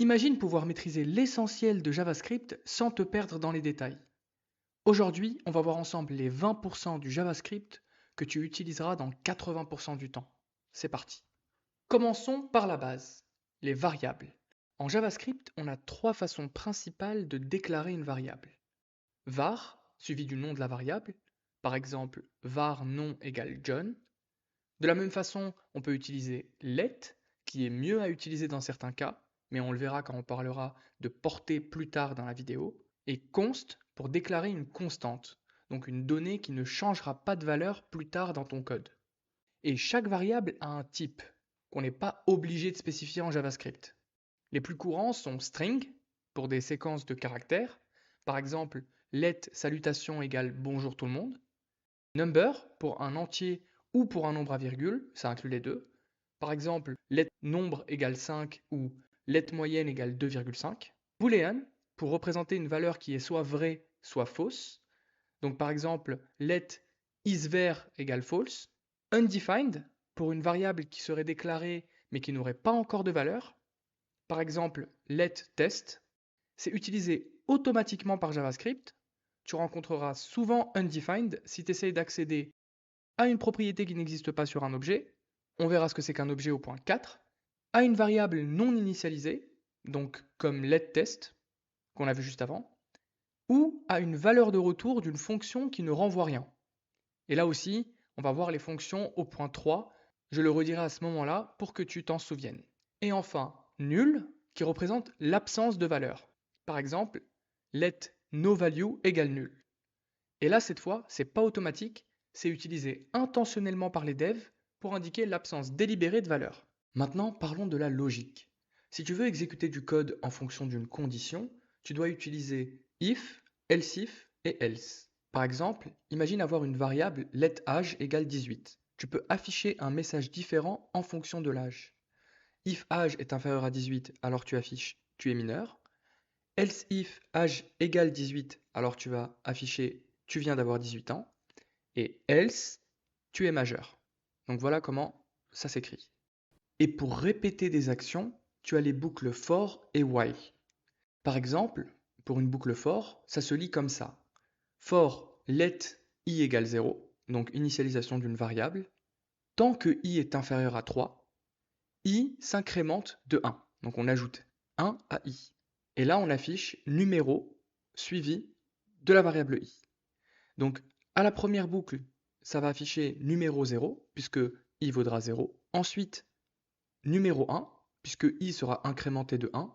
Imagine pouvoir maîtriser l'essentiel de JavaScript sans te perdre dans les détails. Aujourd'hui, on va voir ensemble les 20% du JavaScript que tu utiliseras dans 80% du temps. C'est parti. Commençons par la base, les variables. En JavaScript, on a trois façons principales de déclarer une variable. Var, suivi du nom de la variable, par exemple var nom égale John. De la même façon, on peut utiliser let, qui est mieux à utiliser dans certains cas, mais on le verra quand on parlera de portée plus tard dans la vidéo, et const pour déclarer une constante, donc une donnée qui ne changera pas de valeur plus tard dans ton code. Et chaque variable a un type qu'on n'est pas obligé de spécifier en JavaScript. Les plus courants sont string pour des séquences de caractères, par exemple let salutation égale bonjour tout le monde, number pour un entier ou pour un nombre à virgule, ça inclut les deux. Par exemple, let nombre égale 5 ou let moyenne égale 2,5. Boolean pour représenter une valeur qui est soit vraie, soit fausse. Donc par exemple, let isVer égale false. Undefined pour une variable qui serait déclarée mais qui n'aurait pas encore de valeur. Par exemple, let test. C'est utilisé automatiquement par JavaScript. Tu rencontreras souvent undefined si tu essayes d'accéder à une propriété qui n'existe pas sur un objet, on verra ce que c'est qu'un objet au point 4, à une variable non initialisée, donc comme letTest, qu'on a vu juste avant, ou à une valeur de retour d'une fonction qui ne renvoie rien. Et là aussi, on va voir les fonctions au point 3, je le redirai à ce moment-là pour que tu t'en souviennes. Et enfin, nul, qui représente l'absence de valeur. Par exemple, let noValue égale nul. Et là, cette fois, c'est pas automatique, c'est utilisé intentionnellement par les devs pour indiquer l'absence délibérée de valeur. Maintenant, parlons de la logique. Si tu veux exécuter du code en fonction d'une condition, tu dois utiliser if, elsif et else. Par exemple, imagine avoir une variable letAge égale 18. Tu peux afficher un message différent en fonction de l'âge. If âge est inférieur à 18, alors tu affiches tu es mineur. Else if âge égale 18, alors tu vas afficher tu viens d'avoir 18 ans. Et else, tu es majeur. Donc voilà comment ça s'écrit. Et pour répéter des actions, tu as les boucles for et while. Par exemple, pour une boucle for, ça se lit comme ça. For let i égale 0, donc initialisation d'une variable. Tant que i est inférieur à 3, i s'incrémente de 1. Donc on ajoute 1 à i. Et là, on affiche numéro suivi de la variable i. Donc à la première boucle, ça va afficher numéro 0, puisque i vaudra 0. Ensuite, numéro 1, puisque i sera incrémenté de 1.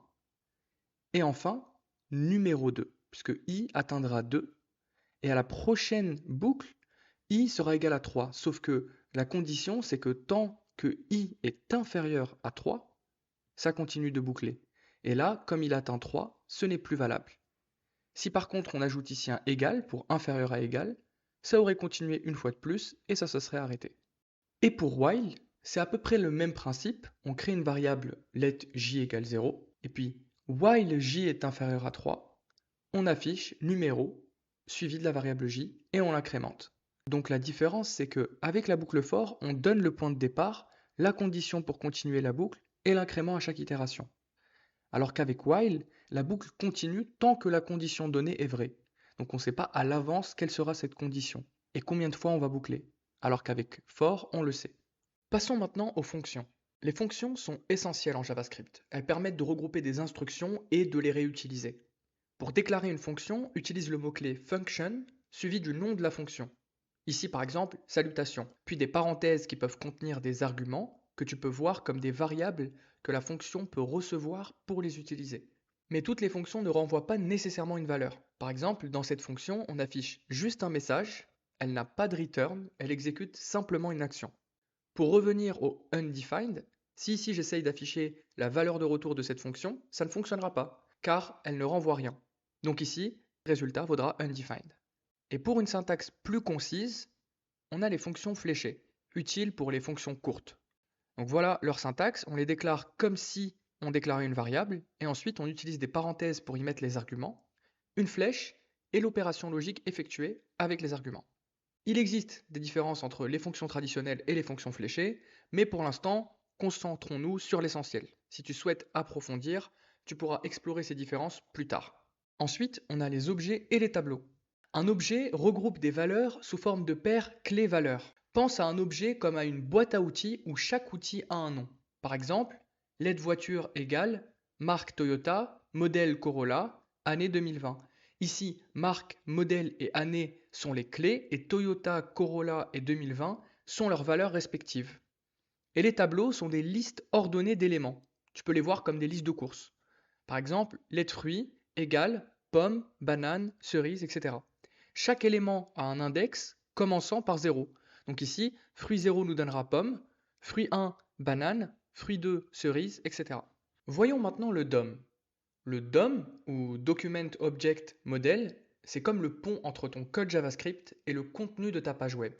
Et enfin, numéro 2, puisque i atteindra 2. Et à la prochaine boucle, i sera égal à 3. Sauf que la condition, c'est que tant que i est inférieur à 3, ça continue de boucler. Et là, comme il atteint 3, ce n'est plus valable. Si par contre on ajoute ici un égal pour inférieur à égal, ça aurait continué une fois de plus et ça se serait arrêté. Et pour while, c'est à peu près le même principe. On crée une variable let j égale 0 et puis while j est inférieur à 3, on affiche numéro suivi de la variable j et on l'incrémente. Donc la différence c'est que avec la boucle for, on donne le point de départ, la condition pour continuer la boucle et l'incrément à chaque itération. Alors qu'avec while, la boucle continue tant que la condition donnée est vraie. Donc on ne sait pas à l'avance quelle sera cette condition et combien de fois on va boucler. Alors qu'avec for, on le sait. Passons maintenant aux fonctions. Les fonctions sont essentielles en JavaScript. Elles permettent de regrouper des instructions et de les réutiliser. Pour déclarer une fonction, utilise le mot-clé function suivi du nom de la fonction. Ici par exemple, salutation, puis des parenthèses qui peuvent contenir des arguments que tu peux voir comme des variables que la fonction peut recevoir pour les utiliser. Mais toutes les fonctions ne renvoient pas nécessairement une valeur. Par exemple, dans cette fonction, on affiche juste un message, elle n'a pas de return, elle exécute simplement une action. Pour revenir au undefined, si ici j'essaye d'afficher la valeur de retour de cette fonction, ça ne fonctionnera pas, car elle ne renvoie rien. Donc ici, le résultat vaudra undefined. Et pour une syntaxe plus concise, on a les fonctions fléchées, utiles pour les fonctions courtes. Donc voilà leur syntaxe, on les déclare comme si on déclarait une variable, et ensuite on utilise des parenthèses pour y mettre les arguments, une flèche et l'opération logique effectuée avec les arguments. Il existe des différences entre les fonctions traditionnelles et les fonctions fléchées, mais pour l'instant, concentrons-nous sur l'essentiel. Si tu souhaites approfondir, Tu pourras explorer ces différences plus tard. Ensuite, on a les objets et les tableaux. Un objet regroupe des valeurs sous forme de paires clés-valeurs. Pense à un objet comme à une boîte à outils où chaque outil a un nom. Par exemple, LED voiture égale marque Toyota, modèle Corolla, année 2020. Ici, marque, modèle et année sont les clés et Toyota, Corolla et 2020 sont leurs valeurs respectives. Et les tableaux sont des listes ordonnées d'éléments. Tu peux les voir comme des listes de courses. Par exemple, lait de fruits égale pomme, banane, cerise, etc. Chaque élément a un index commençant par 0. Donc ici, fruit 0 nous donnera pomme, fruit 1, banane, fruit 2, cerise, etc. Voyons maintenant le DOM. Le DOM, ou Document Object Model, c'est comme le pont entre ton code JavaScript et le contenu de ta page web.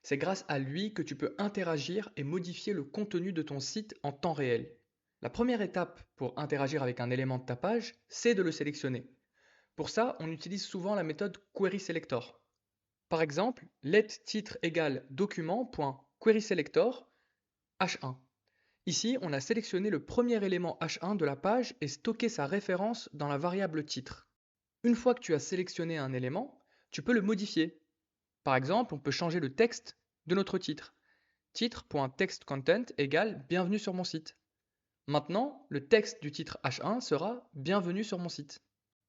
C'est grâce à lui que tu peux interagir et modifier le contenu de ton site en temps réel. La première étape pour interagir avec un élément de ta page, c'est de le sélectionner. Pour ça, on utilise souvent la méthode querySelector. Par exemple, let titre égale document.querySelector h1. Ici, on a sélectionné le premier élément h1 de la page et stocké sa référence dans la variable titre. Une fois que tu as sélectionné un élément, tu peux le modifier. Par exemple, on peut changer le texte de notre titre. Titre.textContent égale bienvenue sur mon site. Maintenant, le texte du titre H1 sera bienvenue sur mon site.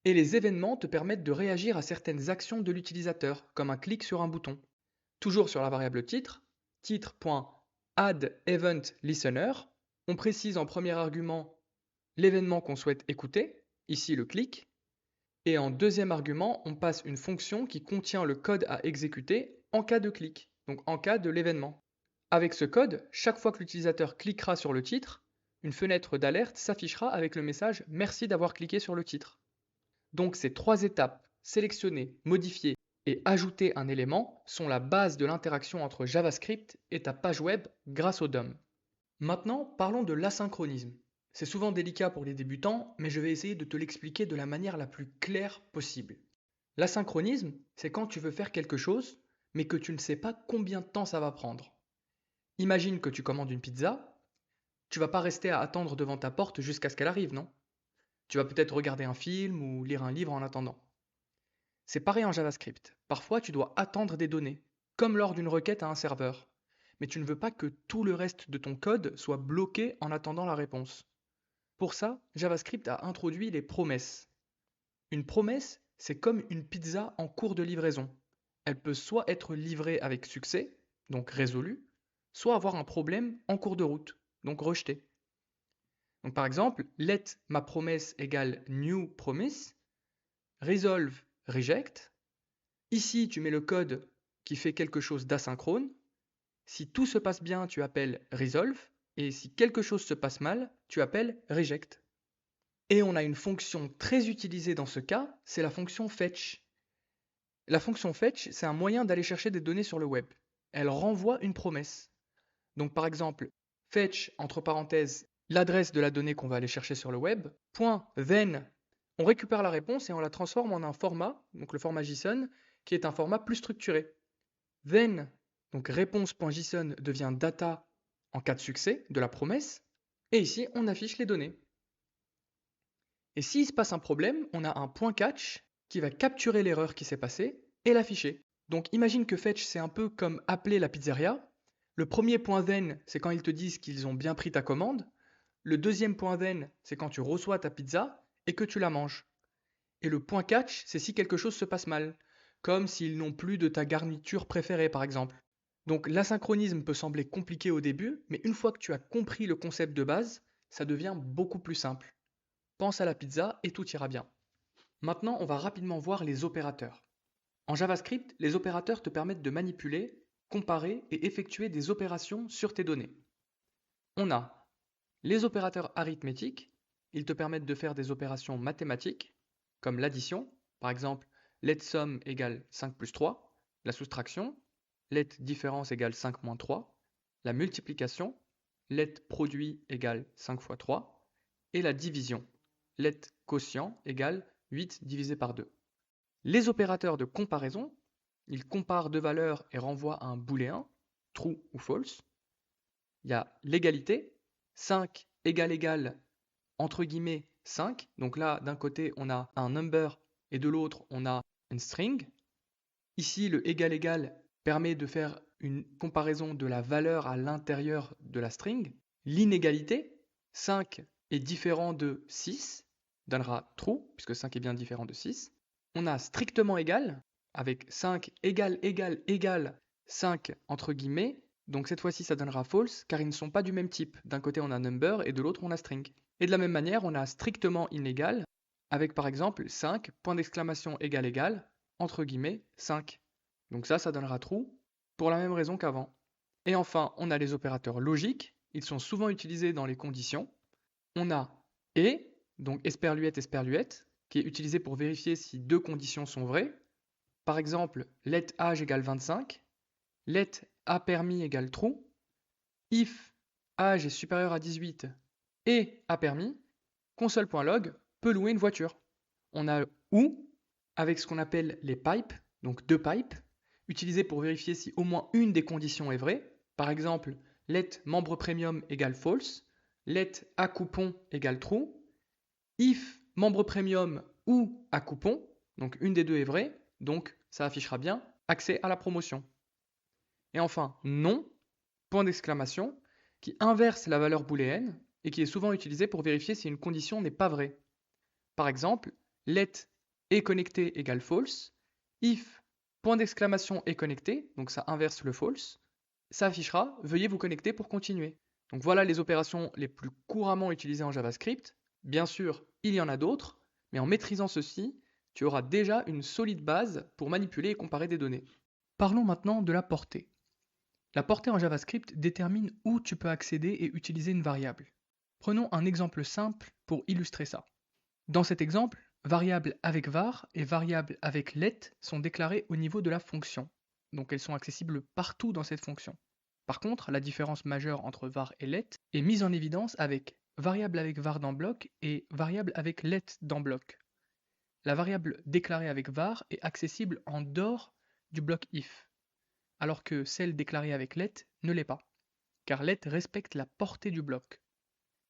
Et les événements te permettent de réagir à certaines actions de l'utilisateur, comme un clic sur un bouton. Toujours sur la variable titre, titre.addEventListener, on précise en premier argument l'événement qu'on souhaite écouter, ici le clic, et en deuxième argument, on passe une fonction qui contient le code à exécuter en cas de clic, donc en cas de l'événement. Avec ce code, chaque fois que l'utilisateur cliquera sur le titre, une fenêtre d'alerte s'affichera avec le message « Merci d'avoir cliqué sur le titre ». Donc ces trois étapes, sélectionner, modifier et ajouter un élément, sont la base de l'interaction entre JavaScript et ta page web grâce au DOM. Maintenant, parlons de l'asynchronisme. C'est souvent délicat pour les débutants, mais je vais essayer de te l'expliquer de la manière la plus claire possible. L'asynchronisme, c'est quand tu veux faire quelque chose, mais que tu ne sais pas combien de temps ça va prendre. Imagine que tu commandes une pizza, tu vas pas rester à attendre devant ta porte jusqu'à ce qu'elle arrive, non? Tu vas peut-être regarder un film ou lire un livre en attendant. C'est pareil en JavaScript. Parfois, tu dois attendre des données, comme lors d'une requête à un serveur. Mais tu ne veux pas que tout le reste de ton code soit bloqué en attendant la réponse. Pour ça, JavaScript a introduit les promesses. Une promesse, c'est comme une pizza en cours de livraison. Elle peut soit être livrée avec succès, donc résolue, soit avoir un problème en cours de route, donc rejeté. Donc par exemple, let ma promesse égale new promise, resolve reject. Ici, tu mets le code qui fait quelque chose d'asynchrone. Si tout se passe bien, tu appelles resolve, et si quelque chose se passe mal, tu appelles reject. Et on a une fonction très utilisée dans ce cas, c'est la fonction fetch. La fonction fetch, c'est un moyen d'aller chercher des données sur le web. Elle renvoie une promesse. Donc par exemple, fetch, entre parenthèses, l'adresse de la donnée qu'on va aller chercher sur le web, .then, on récupère la réponse et on la transforme en un format, donc le format JSON, qui est un format plus structuré. Then, donc réponse.json devient data en cas de succès de la promesse, et ici on affiche les données. Et s'il se passe un problème, on a un .catch qui va capturer l'erreur qui s'est passée et l'afficher. Donc imagine que fetch c'est un peu comme appeler la pizzeria. Le premier .then c'est quand ils te disent qu'ils ont bien pris ta commande. Le deuxième .then c'est quand tu reçois ta pizza et que tu la manges. Et le .catch c'est si quelque chose se passe mal, comme s'ils n'ont plus de ta garniture préférée par exemple. Donc l'asynchronisme peut sembler compliqué au début, mais une fois que tu as compris le concept de base, ça devient beaucoup plus simple. Pense à la pizza et tout ira bien. Maintenant, on va rapidement voir les opérateurs. En JavaScript, les opérateurs te permettent de manipuler, comparer et effectuer des opérations sur tes données. On a les opérateurs arithmétiques, ils te permettent de faire des opérations mathématiques, comme l'addition, par exemple let somme égale 5 plus 3, la soustraction, let différence égale 5 moins 3, la multiplication, let produit égale 5 fois 3, et la division, let quotient égale 8 divisé par 2. Les opérateurs de comparaison, ils comparent deux valeurs et renvoient un booléen, true ou false. Il y a l'égalité, 5 égale entre guillemets 5. Donc là, d'un côté, on a un number et de l'autre, on a une string. Ici, le égal permet de faire une comparaison de la valeur à l'intérieur de la string. L'inégalité, 5 est différent de 6, donnera true, puisque 5 est bien différent de 6. On a strictement égal, avec 5 égale 5 entre guillemets, donc cette fois-ci ça donnera false, car ils ne sont pas du même type. D'un côté on a number et de l'autre on a string. Et de la même manière, on a strictement inégal, avec par exemple 5, point d'exclamation égal, entre guillemets, 5. Donc ça donnera true, pour la même raison qu'avant. Et enfin, on a les opérateurs logiques, ils sont souvent utilisés dans les conditions. On a et, donc esperluette, qui est utilisé pour vérifier si deux conditions sont vraies. Par exemple, let âge égale 25, let a permis égale true, if âge est supérieur à 18 et a permis, console.log peut louer une voiture. On a ou, avec ce qu'on appelle les pipes, donc deux pipes, utilisés pour vérifier si au moins une des conditions est vraie. Par exemple, let membre premium égale false, let a coupon égale true, if membre premium ou a coupon, donc une des deux est vraie, donc ça affichera bien accès à la promotion. Et enfin, non, point d'exclamation, qui inverse la valeur booléenne et qui est souvent utilisé pour vérifier si une condition n'est pas vraie. Par exemple, let est connecté égale false, if point d'exclamation est connecté, donc ça inverse le false, ça affichera veuillez vous connecter pour continuer. Donc voilà les opérations les plus couramment utilisées en JavaScript. Bien sûr, il y en a d'autres, mais en maîtrisant ceci, tu auras déjà une solide base pour manipuler et comparer des données. Parlons maintenant de la portée. La portée en JavaScript détermine où tu peux accéder et utiliser une variable. Prenons un exemple simple pour illustrer ça. Dans cet exemple, variable avec var et variable avec let sont déclarées au niveau de la fonction, donc elles sont accessibles partout dans cette fonction. Par contre, la différence majeure entre var et let est mise en évidence avec variable avec var dans bloc et variable avec let dans bloc. La variable déclarée avec var est accessible en dehors du bloc if, alors que celle déclarée avec let ne l'est pas, car let respecte la portée du bloc.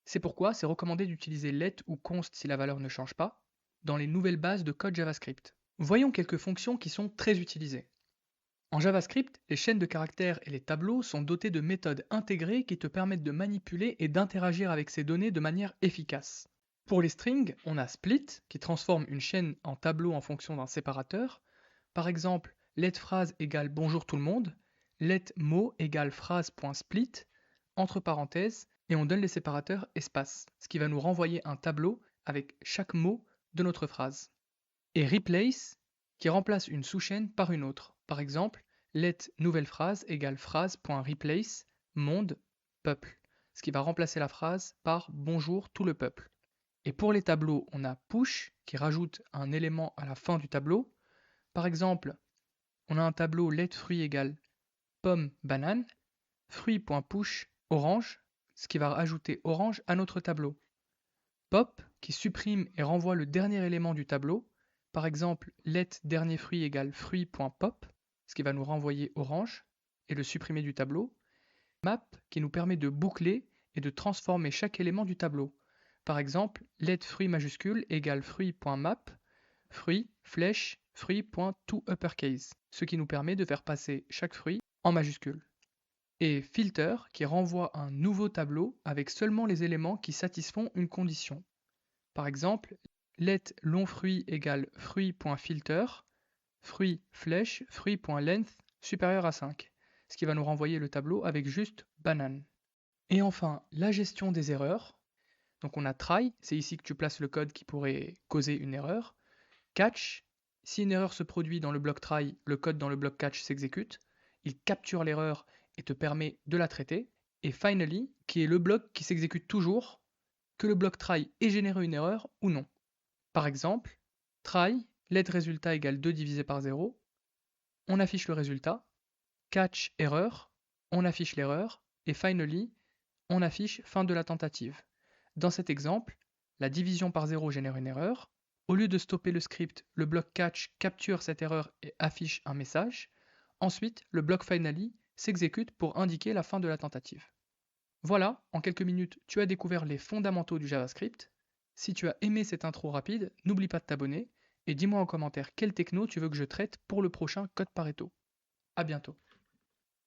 C'est pourquoi c'est recommandé d'utiliser let ou const si la valeur ne change pas dans les nouvelles bases de code JavaScript. Voyons quelques fonctions qui sont très utilisées. En JavaScript, les chaînes de caractères et les tableaux sont dotés de méthodes intégrées qui te permettent de manipuler et d'interagir avec ces données de manière efficace. Pour les strings, on a split qui transforme une chaîne en tableau en fonction d'un séparateur. Par exemple, let phrase égale bonjour tout le monde, let mot égale phrase.split, entre parenthèses, et on donne les séparateurs espace, ce qui va nous renvoyer un tableau avec chaque mot de notre phrase. Et replace, qui remplace une sous-chaîne par une autre. Par exemple, let nouvelle phrase égale phrase.replace monde peuple, ce qui va remplacer la phrase par bonjour tout le peuple. Et pour les tableaux, on a push qui rajoute un élément à la fin du tableau. Par exemple, on a un tableau let fruit égale pomme banane, fruit.push orange, ce qui va ajouter orange à notre tableau. Pop qui supprime et renvoie le dernier élément du tableau, par exemple let dernier fruit égale fruit.pop, ce qui va nous renvoyer orange et le supprimer du tableau. Map qui nous permet de boucler et de transformer chaque élément du tableau. Par exemple, let fruit majuscule égale fruit.map, fruit, flèche, fruit.toUppercase, ce qui nous permet de faire passer chaque fruit en majuscule. Et filter qui renvoie un nouveau tableau avec seulement les éléments qui satisfont une condition. Par exemple, let long fruit égale fruit.filter, fruit flèche, fruit.length supérieur à 5, ce qui va nous renvoyer le tableau avec juste banane. Et enfin, la gestion des erreurs. Donc on a try, c'est ici que tu places le code qui pourrait causer une erreur. Catch, si une erreur se produit dans le bloc try, le code dans le bloc catch s'exécute. Il capture l'erreur et te permet de la traiter. Et finally, qui est le bloc qui s'exécute toujours, que le bloc try ait généré une erreur ou non. Par exemple, try, let résultat égale 2 divisé par 0, on affiche le résultat, catch erreur, on affiche l'erreur, et finally, on affiche fin de la tentative. Dans cet exemple, la division par 0 génère une erreur. Au lieu de stopper le script, le bloc catch capture cette erreur et affiche un message. Ensuite, le bloc finally s'exécute pour indiquer la fin de la tentative. Voilà, en quelques minutes, tu as découvert les fondamentaux du JavaScript. Si tu as aimé cette intro rapide, n'oublie pas de t'abonner et dis-moi en commentaire quelle techno tu veux que je traite pour le prochain Code Pareto. À bientôt.